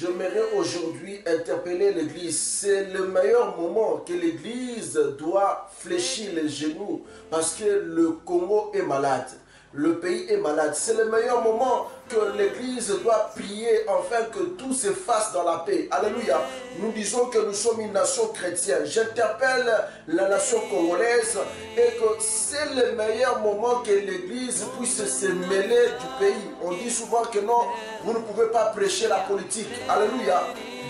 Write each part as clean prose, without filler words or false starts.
J'aimerais aujourd'hui interpeller l'Église. C'est le meilleur moment que l'Église doit fléchir les genoux parce que le Congo est malade. Le pays est malade. C'est le meilleur moment que l'Église doit prier afin que tout se fasse dans la paix. Alléluia. Nous disons que nous sommes une nation chrétienne. J'interpelle la nation congolaise et que c'est le meilleur moment que l'Église puisse se mêler du pays. On dit souvent que non, vous ne pouvez pas prêcher la politique. Alléluia.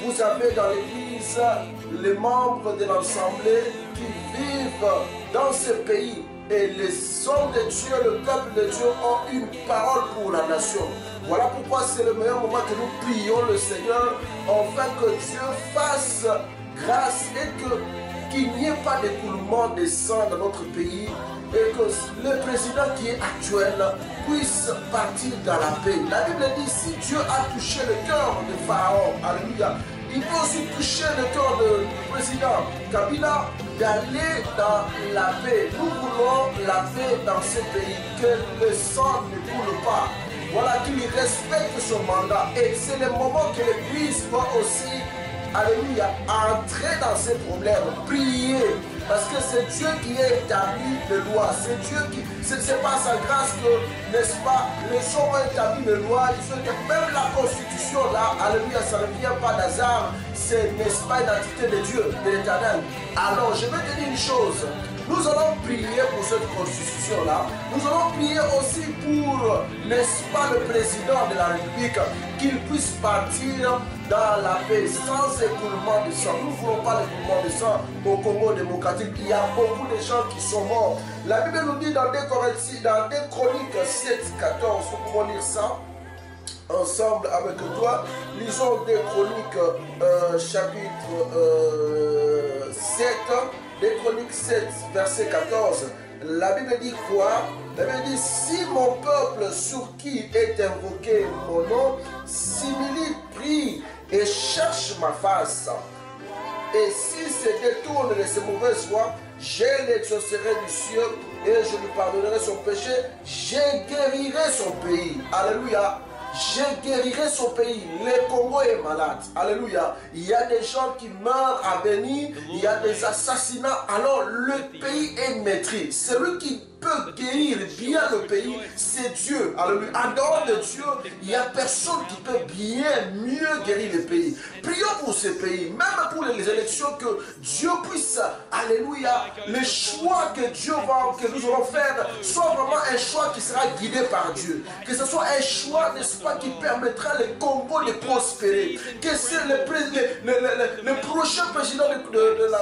Vous avez dans l'Église les membres de l'Assemblée qui vivent dans ce pays. Et les hommes de Dieu, le peuple de Dieu ont une parole pour la nation. Voilà pourquoi c'est le meilleur moment que nous prions le Seigneur afin que Dieu fasse grâce et qu'il n'y ait pas d'écoulement de sang dans notre pays et que le président qui est actuel puisse partir dans la paix. La Bible dit, si Dieu a touché le cœur de Pharaon, alléluia, il peut aussi toucher le cœur du président Kabila d'aller dans la paix. Nous voulons la paix dans ce pays, que le sang ne coule pas. Voilà, qu'il respecte son mandat. Et c'est le moment que l'Église doit aussi, alléluia, entrer dans ces problèmes, prier. Parce que c'est Dieu qui a établi les lois. C'est Dieu qui... C'est pas sa grâce que, n'est-ce pas, les gens ont établi les lois. Même la Constitution, là, alléluia, ça ne vient pas d'hasard. C'est, n'est-ce pas, l'identité de Dieu, de l'Éternel. Alors, je vais te dire une chose. Nous allons prier pour cette constitution-là. Nous allons prier aussi pour, n'est-ce pas, le président de la République, qu'il puisse partir dans la paix, sans écoulement de sang. Nous ne voulons pas l'écoulement de sang au Congo démocratique. Il y a beaucoup de gens qui sont morts. La Bible nous dit dans 2 Chroniques 7, 14, nous pouvons lire ça ensemble avec toi. Lisons 2 Chroniques chapitre 7. 2 Chroniques 7, verset 14. La Bible dit quoi? La Bible dit, si mon peuple sur qui est invoqué mon nom, s'humilie, prie et cherche ma face, et s'il se détourne de ses mauvaises voies, je l'exaucerai du ciel et je lui pardonnerai son péché, je guérirai son pays. Alléluia. Je guérirai son pays. Le Congo est malade. Alléluia. Il y a des gens qui meurent à Béni. Il y a des assassinats. Alors le pays est maîtrisé. Celui qui peut guérir bien le pays, c'est Dieu. Alléluia. En dehors de Dieu, il n'y a personne qui peut bien mieux guérir le pays. Prions pour ce pays, même pour les élections, que Dieu puisse, alléluia, le choix que que nous allons faire, soit vraiment un choix qui sera guidé par Dieu. Que ce soit un choix, n'est-ce pas, qui permettra le Congo de prospérer. Que c'est le prochain président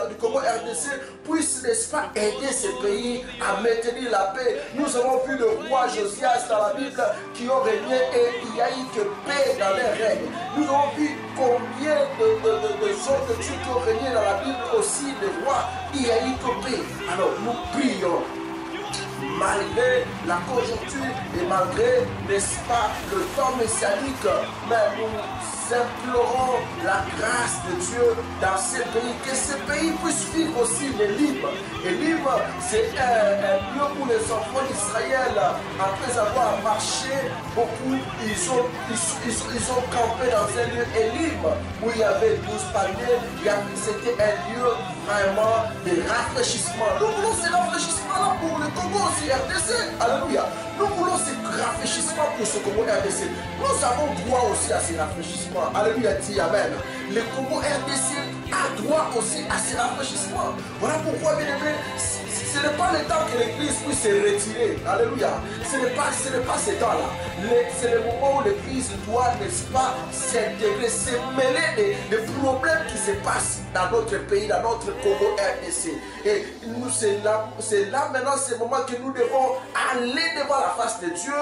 du Congo RDC puisse, n'est-ce pas, aider ce pays à maintenir la paix. Nous avons vu le roi Josias dans la Bible qui ont régné et il y a eu que paix dans les règnes. Nous avons vu combien de hommes de Dieu qui ont régné dans la Bible aussi, les rois, il y a eu que paix. Alors nous prions. Malgré la conjoncture et malgré, n'est-ce pas, le temps messianique, mais nous implorons la grâce de Dieu dans ce pays, que ce pays puisse vivre aussi les libres. Et libre, c'est un lieu où les enfants d'Israël, après avoir marché beaucoup, ils ont campé dans un lieu libre où il y avait 12 paliers. C'était un lieu vraiment de rafraîchissement. Nous voulons ce rafraîchissement-là pour le Congo aussi, RDC. Alléluia. Nous voulons ce rafraîchissement pour ce Congo RDC. Nous avons droit aussi à ce rafraîchissement. Alléluia, dis Amen. Le Congo RDC a droit aussi à ce rafraîchissement. Voilà pourquoi, bien aimé, ce n'est pas le temps que l'Église puisse se retirer. Alléluia. Ce n'est pas ce temps-là. C'est le moment où l'Église doit, n'est-ce pas, s'intégrer, se mêler des problèmes qui se passent dans notre pays, dans notre Congo RDC. Et c'est là maintenant, c'est le moment que nous devons aller devant la face de Dieu,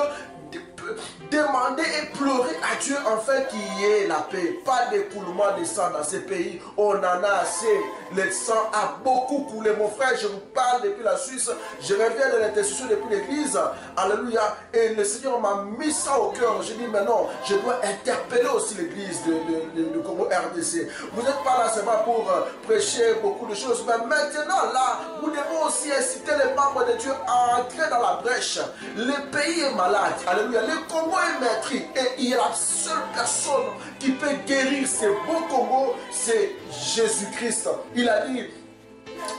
demander et pleurer à Dieu afin qu'il y ait la paix. Pas d'écoulement de sang dans ces pays. On en a assez. Le sang a beaucoup coulé. Mon frère, je vous parle depuis la Suisse. Je reviens de l'intercession depuis l'église. Alléluia. Et le Seigneur m'a mis ça au cœur. J'ai dit, mais non, je dois interpeller aussi l'église du Congo Congo RDC. Vous n'êtes pas là seulement pour prêcher beaucoup de choses, mais maintenant là, nous devons aussi inciter les membres de Dieu à entrer dans la brèche. Le pays est malade, alléluia. Le Congo est meurtri et il y a la seule personne qui peut guérir ce beau Congo, c'est Jésus-Christ. Il a dit,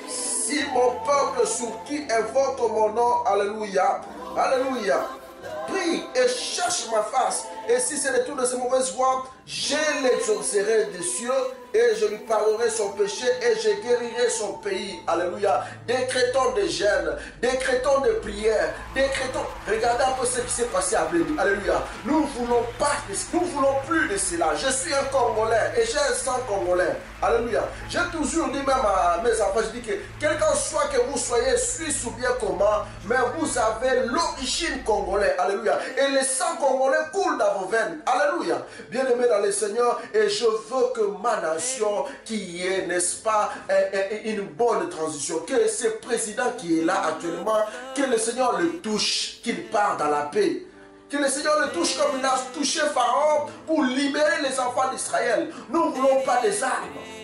si mon peuple sur qui invoque mon nom, alléluia, alléluia, prie et cherche ma face, et si c'est le tour de ses mauvaises voies, je l'exaucerai des cieux et je lui parlerai son péché et je guérirai son pays. Alléluia. Décrétons des jeûnes, décrétons des prières, décrétons. Regardez un peu ce qui s'est passé à Béni. Alléluia. Nous ne voulons pas, nous ne voulons plus de cela. Je suis un Congolais et j'ai un sang congolais. Alléluia. J'ai toujours dit même à mes enfants, je dis que quel qu'en soit que vous soyez suisse ou bien comment, mais vous avez l'origine congolaise. Alléluia. Et le sang congolais coule dans vos veines. Alléluia. Bien-aimé dans le Seigneur, et je veux que ma nation qui est, n'est-ce pas, une bonne transition, que ce président qui est là actuellement, que le Seigneur le touche, qu'il part dans la paix. Que le Seigneur le touche comme il a touché Pharaon pour libérer les enfants d'Israël. Nous ne voulons pas des armes.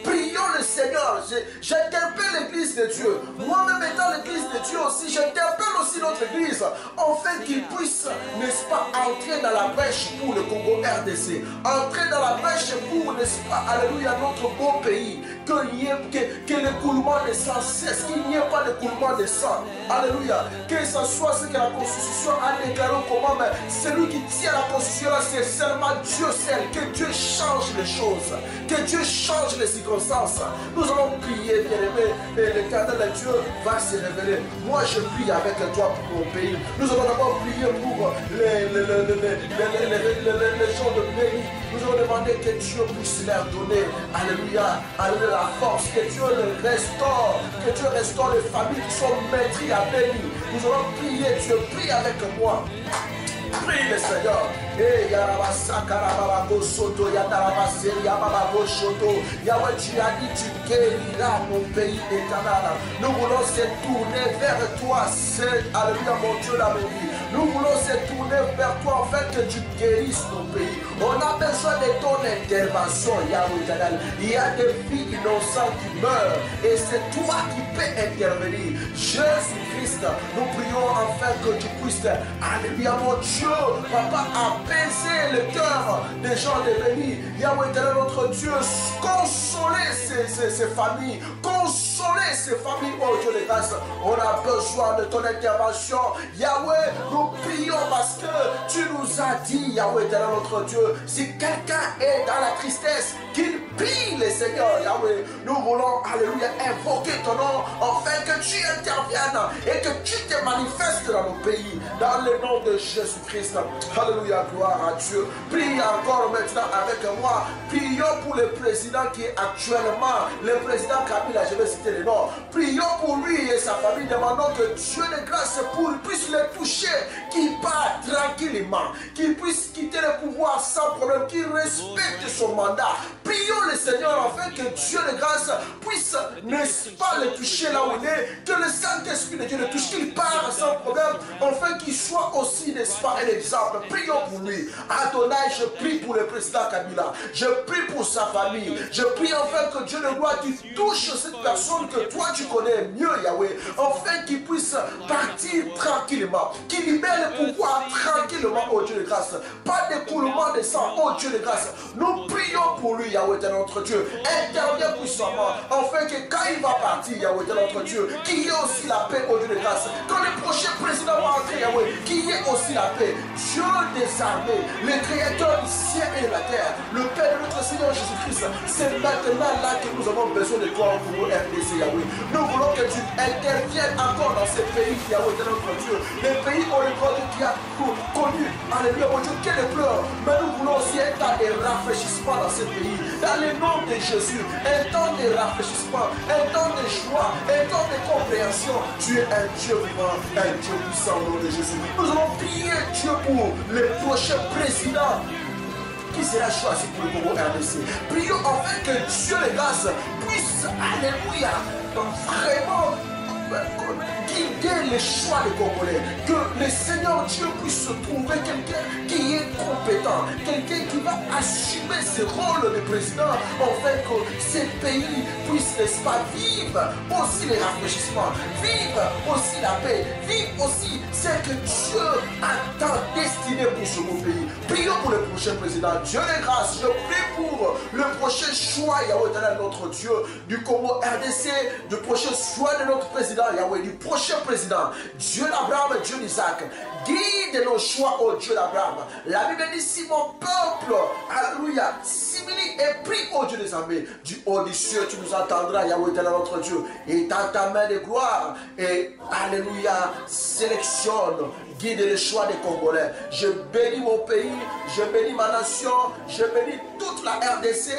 Prions le Seigneur. J'interpelle l'église de Dieu. Moi-même étant l'église de Dieu aussi, j'interpelle aussi notre église, afin qu'ils puissent, n'est-ce pas, entrer dans la brèche pour le Congo RDC. Entrer dans la brèche pour, n'est-ce pas, alléluia, notre beau pays. Que l'écoulement de sang cesse, qu'il n'y ait pas d'écoulement de sang. Alléluia. Que ce soit ce que la Constitution a déclaré comment, mais celui qui tient la Constitution là, c'est seulement Dieu seul. Que Dieu change les choses. Que Dieu change les circonstances. Nous allons prier, bien-aimé, et l'éternel de Dieu va se révéler. Moi, je prie avec toi pour mon pays. Nous allons d'abord prier pour les gens de pays. Nous allons demander que Dieu puisse leur donner, alléluia, alléluia, la force, que Dieu les restaure, que Dieu restaure les familles qui sont maîtrisées à béni. Nous allons prier, Dieu, prie avec moi. Prie le Seigneur. Et Yarabasakarabago Soto, Yatarabaseri, Yababago Soto, Yahweh, tu as dit, tu guériras mon pays éternel. Nous voulons se tourner vers toi, c'est, alléluia, mon Dieu, la vie. Nous voulons se tourner vers toi afin que tu guérisses ton pays. On a besoin de ton intervention, Yahweh éternel. Il y a des filles innocentes qui meurent et c'est toi qui peux intervenir. Jésus-Christ, nous prions afin que tu puisses, alléluia, mon Dieu, papa, apaiser le cœur des gens démunis. Yahweh éternel, notre Dieu, consoler ces familles, consoler ces familles, oh Dieu de grâce. On a besoin de ton intervention. Yahweh, nous prions parce que tu nous as dit, Yahweh éternel, notre Dieu, si quelqu'un est dans la tristesse, qu'il prie le Seigneur, Yahweh. Nous voulons, alléluia, invoquer ton nom, afin que tu interviennes et que tu te manifestes dans nos pays, dans le nom de Jésus-Christ. Alléluia, gloire à Dieu. Prie encore maintenant avec moi. Prions pour le président qui est actuellement, le président Kabila, je vais citer le nom. Prions pour lui et sa famille, demandons que Dieu de grâce puisse le toucher, qu'il parte tranquillement, qu'il puisse quitter le pouvoir sans problème, qu'il respecte son mandat. Prions le Seigneur afin que Dieu de grâce puisse, n'est-ce pas, le toucher là où il est, que le Saint-Esprit de Dieu le touche, qu'il parte sans problème, afin qu'il soit aussi, n'est-ce pas, un exemple. Prions pour lui. Adonai, je prie pour le président Kabila. Je prie pour sa famille. Je prie enfin que Dieu de gloire qui touche cette personne que toi tu connais mieux, Yahweh, afin qu'il puisse partir tranquillement, qu'il libère le pouvoir tranquillement, oh Dieu de grâce. Pas d'écoulement de sang, oh Dieu de grâce. Nous prions pour lui, Yahweh, notre Dieu. Interviens puissamment, afin que quand il va partir, Yahweh, notre Dieu, qu'il y ait aussi la paix, oh Dieu de grâce. Quand le prochain président va entrer, Yahweh, qu'il y ait aussi la paix. Dieu des armées, le créateur du ciel et de la terre, le Père de notre Seigneur Jésus-Christ, c'est maintenant là que nous avons besoin de toi pour RDC, Yahweh. Nous voulons que tu interviennes encore dans ces pays, Yahweh, de notre Dieu. Les pays où le monde qui a connu, alléluia, mon Dieu, quelle pleure. Mais nous voulons aussi un temps de rafraîchissement dans ces pays. Dans le nom de Jésus, un temps de rafraîchissement, un temps de joie, un temps de compréhension. Tu es un Dieu vivant, un Dieu puissant au nom de Jésus. Nous allons prier Dieu pour le prochain président qui sera choisi pour le Congo RDC. Prions afin que Dieu de grâce puisse, alléluia, vraiment guider les choix des Congolais. Que le Seigneur Dieu puisse trouver quelqu'un qui est compétent, quelqu'un qui va assumer ce rôle de président, afin que ces pays puissent, n'est-ce pas, vivre aussi les rafraîchissements, vivre aussi la paix, vivre aussi ce que Dieu a tant destiné pour ce beau pays. Prions pour le prochain président. Dieu les grâces, je prie pour le prochain choix, Yahweh, de notre Dieu, du Congo RDC, du prochain choix de notre président, Yahweh, du prochain président, Dieu d'Abraham et Dieu d'Isaac. Guide nos choix, oh Dieu d'Abraham. La Bible dit, si mon peuple, alléluia, s'humilie et prie, oh Dieu des armées, du haut du ciel, tu nous entendras, Yahweh, éternel notre Dieu, et dans ta main de gloire, et alléluia, sélectionne, guide les choix des Congolais. Je bénis mon pays, je bénis ma nation, je bénis toute la RDC.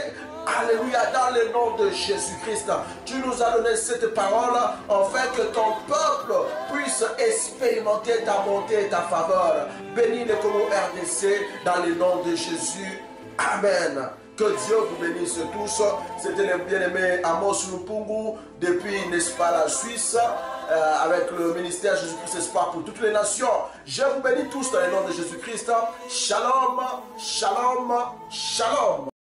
Alléluia, dans le nom de Jésus-Christ. Tu nous as donné cette parole afin que ton peuple puisse expérimenter ta bonté et ta faveur. Bénis le Congo RDC dans le nom de Jésus. Amen. Que Dieu vous bénisse tous. C'était le bien-aimé Amos Lupungu depuis, n'est-ce pas, la Suisse, avec le ministère Jésus-Christ Espoir pour toutes les nations. Je vous bénis tous dans le nom de Jésus-Christ. Shalom, shalom, shalom.